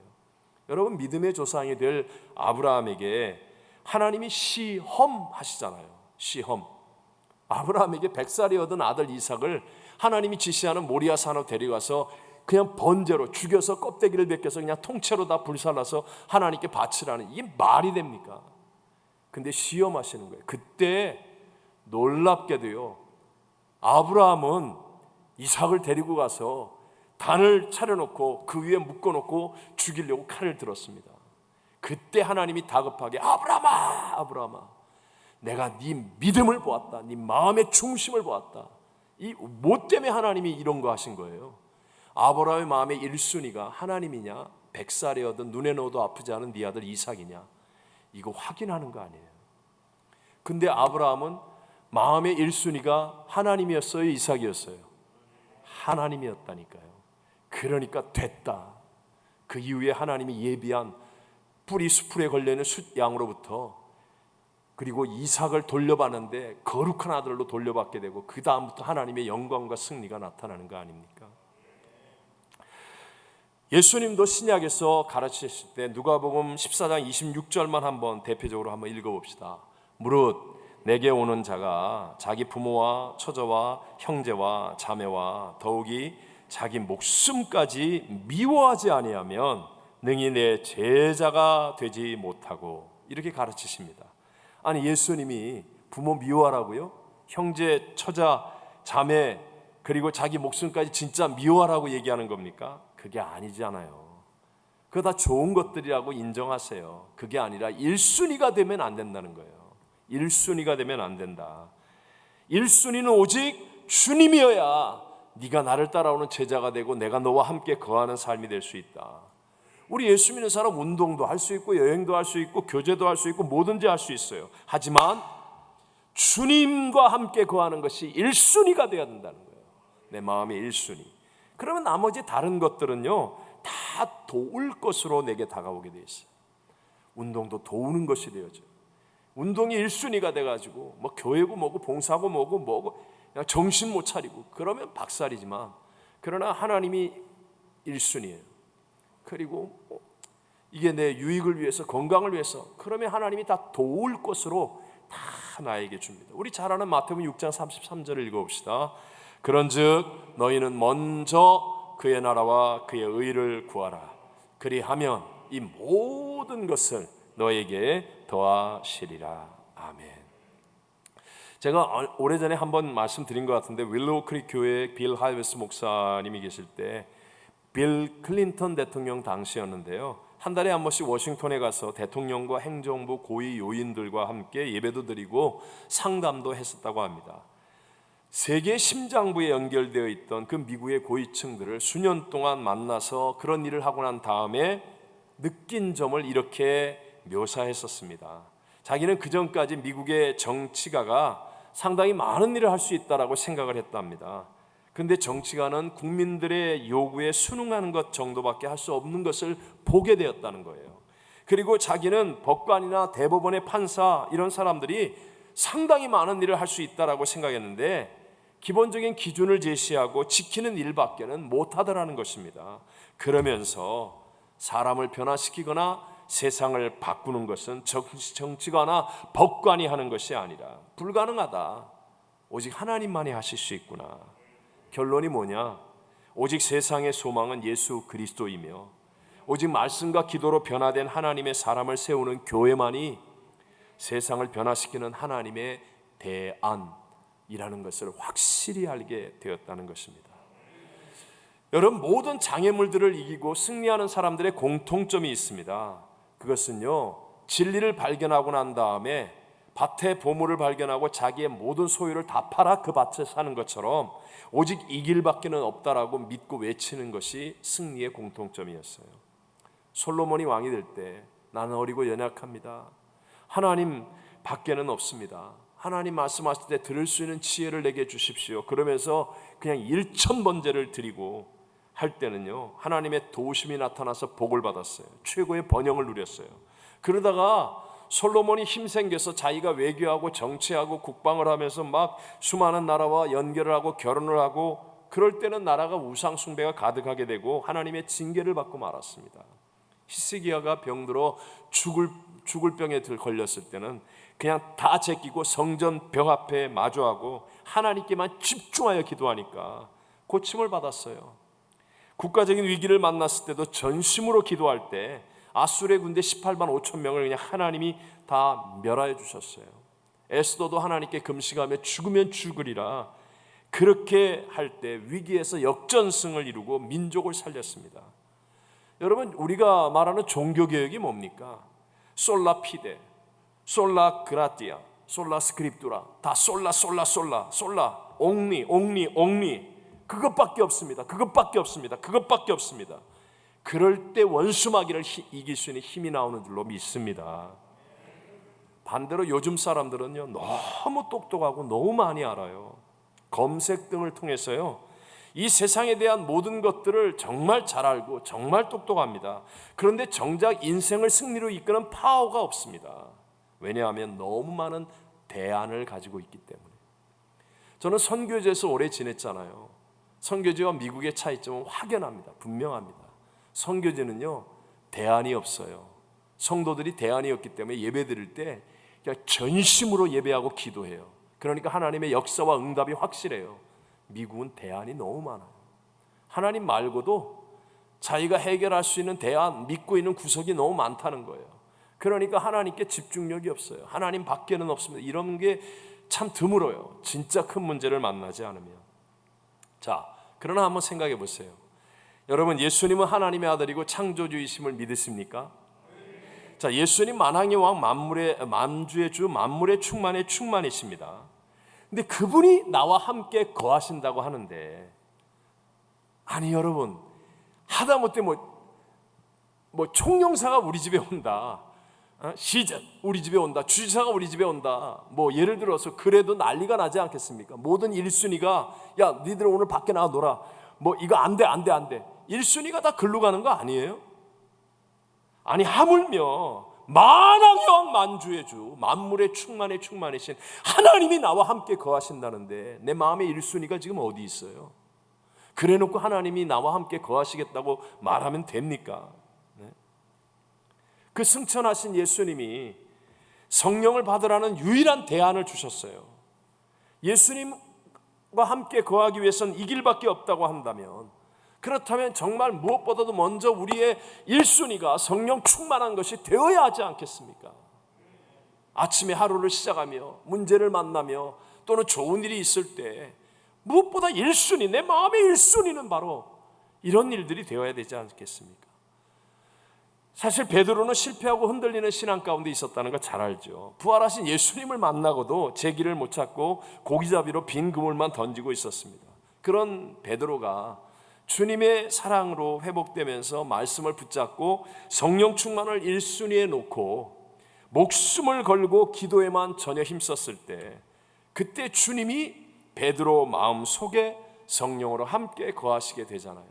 여러분, 믿음의 조상이 될 아브라함에게 하나님이 시험하시잖아요. 시험. 아브라함에게 100살이 얻은 아들 이삭을 하나님이 지시하는 모리아 산으로 데려가서 그냥 번제로 죽여서 껍데기를 벗겨서 그냥 통째로 다 불살라서 하나님께 바치라는, 이게 말이 됩니까? 근데 시험하시는 거예요. 그때 놀랍게도요, 아브라함은 이삭을 데리고 가서 단을 차려놓고 그 위에 묶어놓고 죽이려고 칼을 들었습니다. 그때 하나님이 다급하게 아브라함아, 아브라함아, 내가 네 믿음을 보았다. 네 마음의 중심을 보았다. 이 뭐 때문에 하나님이 이런 거 하신 거예요? 아브라함의 마음의 1순위가 하나님이냐, 100살이어든 눈에 넣어도 아프지 않은 네 아들 이삭이냐, 이거 확인하는 거 아니에요. 근데 아브라함은 마음의 1순위가 하나님이었어요, 이삭이었어요? 하나님이었다니까요. 그러니까 됐다. 그 이후에 하나님이 예비한 뿌리 수풀에 걸려있는 숫양으로부터, 그리고 이삭을 돌려받는데 거룩한 아들로 돌려받게 되고, 그 다음부터 하나님의 영광과 승리가 나타나는 거 아닙니까? 예수님도 신약에서 가르치실 때 누가복음 14장 26절만 한번 대표적으로 한번 읽어봅시다. 무릇 내게 오는 자가 자기 부모와 처자와 형제와 자매와 더욱이 자기 목숨까지 미워하지 아니하면 능히 내 제자가 되지 못하고, 이렇게 가르치십니다. 아니, 예수님이 부모 미워하라고요? 형제, 처자, 자매, 그리고 자기 목숨까지 진짜 미워하라고 얘기하는 겁니까? 그게 아니잖아요. 그거 다 좋은 것들이라고 인정하세요. 그게 아니라 1순위가 되면 안 된다는 거예요. 1순위가 되면 안 된다. 1순위는 오직 주님이어야 네가 나를 따라오는 제자가 되고 내가 너와 함께 거하는 삶이 될 수 있다. 우리 예수 믿는 사람 운동도 할 수 있고 여행도 할 수 있고 교제도 할 수 있고 뭐든지 할 수 있어요. 하지만 주님과 함께 거하는 것이 1순위가 되어야 된다는 거예요. 내 마음의 1순위. 그러면 나머지 다른 것들은요 다 도울 것으로 내게 다가오게 되어 있어요. 운동도 도우는 것이 되어져요. 운동이 1순위가 돼가지고 뭐 교회고 뭐고 봉사고 뭐고 그냥 정신 못 차리고 그러면 박살이지만, 그러나 하나님이 1순위예요. 그리고 이게 내 유익을 위해서, 건강을 위해서, 그러면 하나님이 다 도울 것으로 다 나에게 줍니다. 우리 잘 아는 마태복음 6장 33절을 읽어봅시다. 그런즉 너희는 먼저 그의 나라와 그의 의를 구하라. 그리하면 이 모든 것을 너에게 더하시리라. 아멘. 제가 오래전에 한번 말씀드린 것 같은데, 윌로우 크릭 교회에 빌 하이베스 목사님이 계실 때 빌 클린턴 대통령 당시였는데요, 한 달에 한 번씩 워싱턴에 가서 대통령과 행정부 고위 요인들과 함께 예배도 드리고 상담도 했었다고 합니다. 세계 심장부에 연결되어 있던 그 미국의 고위층들을 수년 동안 만나서 그런 일을 하고 난 다음에 느낀 점을 이렇게 묘사했었습니다. 자기는 그전까지 미국의 정치가가 상당히 많은 일을 할 수 있다라고 생각을 했답니다. 근데 정치가는 국민들의 요구에 순응하는 것 정도밖에 할 수 없는 것을 보게 되었다는 거예요. 그리고 자기는 법관이나 대법원의 판사, 이런 사람들이 상당히 많은 일을 할 수 있다라고 생각했는데 기본적인 기준을 제시하고 지키는 일밖에는 못하더라는 것입니다. 그러면서 사람을 변화시키거나 세상을 바꾸는 것은 정치가나 법관이 하는 것이 아니라 불가능하다. 오직 하나님만이 하실 수 있구나. 결론이 뭐냐? 오직 세상의 소망은 예수 그리스도이며 오직 말씀과 기도로 변화된 하나님의 사람을 세우는 교회만이 세상을 변화시키는 하나님의 대안이라는 것을 확실히 알게 되었다는 것입니다. 여러분, 모든 장애물들을 이기고 승리하는 사람들의 공통점이 있습니다. 그것은요, 진리를 발견하고 난 다음에 밭의 보물을 발견하고 자기의 모든 소유를 다 팔아 그 밭에 사는 것처럼 오직 이 길밖에는 없다라고 믿고 외치는 것이 승리의 공통점이었어요. 솔로몬이 왕이 될 때 나는 어리고 연약합니다. 하나님 밖에는 없습니다. 하나님 말씀하실 때 들을 수 있는 지혜를 내게 주십시오. 그러면서 그냥 1,000번제를 드리고 할 때는요, 하나님의 도우심이 나타나서 복을 받았어요. 최고의 번영을 누렸어요. 그러다가 솔로몬이 힘생겨서 자기가 외교하고 정치하고 국방을 하면서 막 수많은 나라와 연결을 하고 결혼을 하고 그럴 때는 나라가 우상 숭배가 가득하게 되고 하나님의 징계를 받고 말았습니다. 히스기야가 병들어 죽을 병에 걸렸을 때는 그냥 다 제끼고 성전 벽 앞에 마주하고 하나님께만 집중하여 기도하니까 고침을 받았어요. 국가적인 위기를 만났을 때도 전심으로 기도할 때 아수르의 군대 18만 5천 명을 그냥 하나님이 다 멸하여 주셨어요. 에스더도 하나님께 금식하며 죽으면 죽으리라 그렇게 할 때 위기에서 역전승을 이루고 민족을 살렸습니다. 여러분, 우리가 말하는 종교개혁이 뭡니까? 솔라 피데, 솔라 그라티아, 솔라 스크립투라, 다 솔라 옹리 그것밖에 없습니다. 그것밖에 없습니다. 그럴 때 원수마귀를 이길 수 있는 힘이 나오는 줄로 믿습니다. 반대로 요즘 사람들은요, 너무 똑똑하고 너무 많이 알아요. 검색 등을 통해서요, 이 세상에 대한 모든 것들을 정말 잘 알고 정말 똑똑합니다. 그런데 정작 인생을 승리로 이끄는 파워가 없습니다. 왜냐하면 너무 많은 대안을 가지고 있기 때문에. 저는 선교지에서 오래 지냈잖아요. 선교지와 미국의 차이점은 확연합니다. 분명합니다. 선교지는요, 대안이 없어요. 성도들이 대안이 없기 때문에 예배 드릴 때 그냥 전심으로 예배하고 기도해요. 그러니까 하나님의 역사와 응답이 확실해요. 미국은 대안이 너무 많아요. 하나님 말고도 자기가 해결할 수 있는 대안, 믿고 있는 구석이 너무 많다는 거예요. 그러니까 하나님께 집중력이 없어요. 하나님 밖에는 없습니다. 이런 게 참 드물어요. 진짜 큰 문제를 만나지 않으면. 자, 그러나 한번 생각해 보세요. 여러분, 예수님은 하나님의 아들이고 창조주이심을 믿으십니까? 자, 예수님 만왕의 왕, 만주의 주, 만물의 충만이십니다. 근데 그분이 나와 함께 거하신다고 하는데, 아니 여러분, 하다못해 뭐 총영사가 우리 집에 온다, 시장 우리 집에 온다, 주지사가 우리 집에 온다, 뭐 예를 들어서 그래도 난리가 나지 않겠습니까? 모든 1순위가 야 니들 오늘 밖에 나가 놀아, 뭐 이거 안 돼 1순위가 다 글로 가는 거 아니에요? 아니 하물며 만왕의 왕, 만주의 주, 만물의 충만이신 하나님이 나와 함께 거하신다는데 내 마음의 1순위가 지금 어디 있어요? 그래놓고 하나님이 나와 함께 거하시겠다고 말하면 됩니까? 그 승천하신 예수님이 성령을 받으라는 유일한 대안을 주셨어요. 예수님과 함께 거하기 위해서는 이 길밖에 없다고 한다면, 그렇다면 정말 무엇보다도 먼저 우리의 1순위가 성령 충만한 것이 되어야 하지 않겠습니까? 아침에 하루를 시작하며 문제를 만나며 또는 좋은 일이 있을 때 무엇보다 1순위, 내 마음의 1순위는 바로 이런 일들이 되어야 되지 않겠습니까? 사실 베드로는 실패하고 흔들리는 신앙 가운데 있었다는 거 잘 알죠. 부활하신 예수님을 만나고도 제기를 못 찾고 고기잡이로 빈 그물만 던지고 있었습니다. 그런 베드로가 주님의 사랑으로 회복되면서 말씀을 붙잡고 성령 충만을 1순위에 놓고 목숨을 걸고 기도에만 전혀 힘썼을 때, 그때 주님이 베드로 마음 속에 성령으로 함께 거하시게 되잖아요.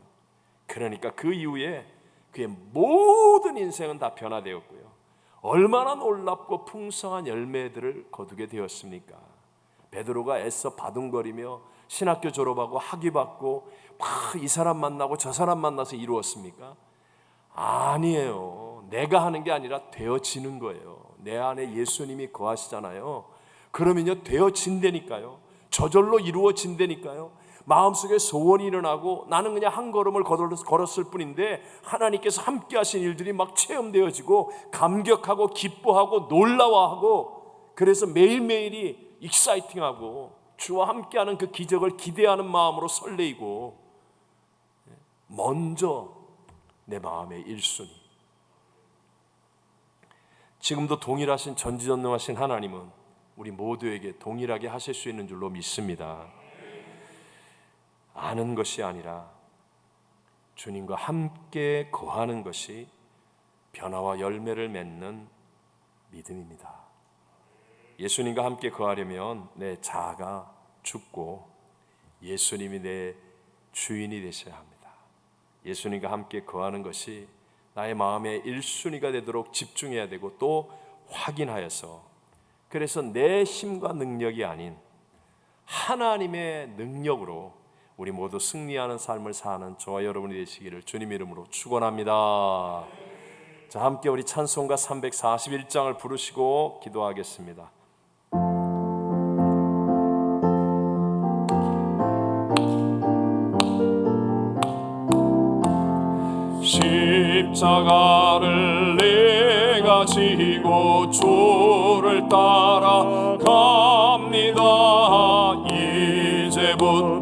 그러니까 그 이후에 그의 모든 인생은 다 변화되었고요. 얼마나 놀랍고 풍성한 열매들을 거두게 되었습니까? 베드로가 애써 바둥거리며 신학교 졸업하고 학위받고 막 이 사람 만나고 저 사람 만나서 이루었습니까? 아니에요. 내가 하는 게 아니라 되어지는 거예요. 내 안에 예수님이 거하시잖아요. 그러면요 되어진다니까요. 저절로 이루어진다니까요. 마음속에 소원이 일어나고 나는 그냥 한 걸음을 걸었을 뿐인데 하나님께서 함께 하신 일들이 막 체험되어지고 감격하고 기뻐하고 놀라워하고, 그래서 매일매일이 익사이팅하고 주와 함께하는 그 기적을 기대하는 마음으로 설레이고, 먼저 내 마음의 1순위. 지금도 동일하신 전지전능하신 하나님은 우리 모두에게 동일하게 하실 수 있는 줄로 믿습니다. 아는 것이 아니라 주님과 함께 거하는 것이 변화와 열매를 맺는 믿음입니다. 예수님과 함께 거하려면 내 자아가 죽고 예수님이 내 주인이 되셔야 합니다. 예수님과 함께 거하는 것이 나의 마음의 1순위가 되도록 집중해야 되고 또 확인하여서, 그래서 내 힘과 능력이 아닌 하나님의 능력으로 우리 모두 승리하는 삶을 사는 저와 여러분이 되시기를 주님 이름으로 축원합니다. 자, 함께 우리 찬송가 341장을 부르시고 기도하겠습니다. 십자가를 내가 지고 주를 따라갑니다. 이제부터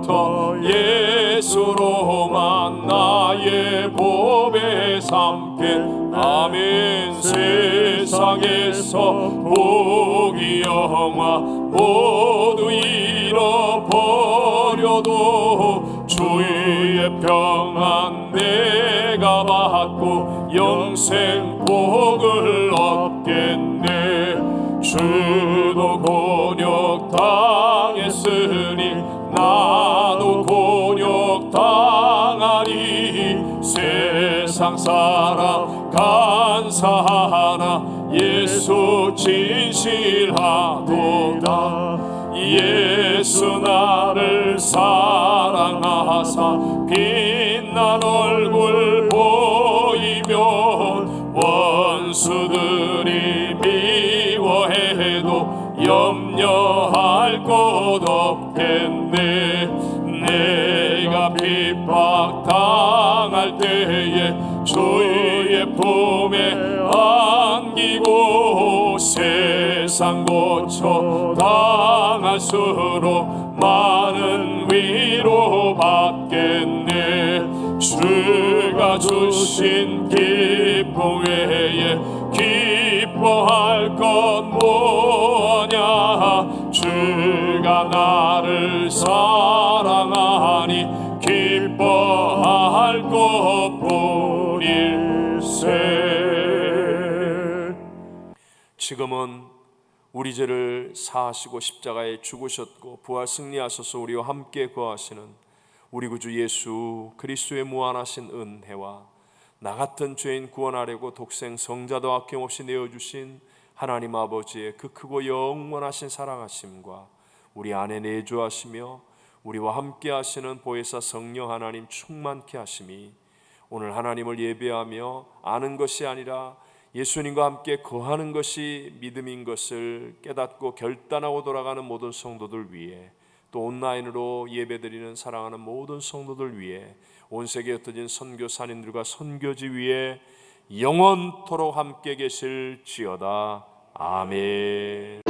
예수로만 나의 보배 삼게. 아멘. 세상에서 복이 영화 모두 잃어버려도 주의 평안 내가 받고 영생 복을 얻겠네. 주도 곤욕 당했으니 나도 곤욕 당하니. 세상 사람 간사하나 예수 진실하도다. 예수 나를 사랑하사 빛난 얼굴 보이면 원수들이 미워해도 염려할 것 없겠네. 내가 핍박 당할 때에 주의 품에 안기고 세상 고쳐 당할수록 많은 위로 받겠네. 주가 주신 기쁨 외에 기뻐할 것 뭐냐. 주가 나를 사랑하니 기뻐할 것뿐일세. 지금은 우리 죄를 사하시고 십자가에 죽으셨고 부활 승리하셔서 우리와 함께 거하시는 우리 구주 예수 그리스도의 무한하신 은혜와 나 같은 죄인 구원하려고 독생 성자도 아낌없이 내어주신 하나님 아버지의 그 크고 영원하신 사랑하심과 우리 안에 내주하시며 우리와 함께 하시는 보혜사 성령 하나님 충만케 하심이 오늘 하나님을 예배하며 아는 것이 아니라 예수님과 함께 거하는 것이 믿음인 것을 깨닫고 결단하고 돌아가는 모든 성도들 위해, 또 온라인으로 예배드리는 사랑하는 모든 성도들 위해, 온 세계에 흩어진 선교사님들과 선교지 위에 영원토록 함께 계실지어다. 아멘.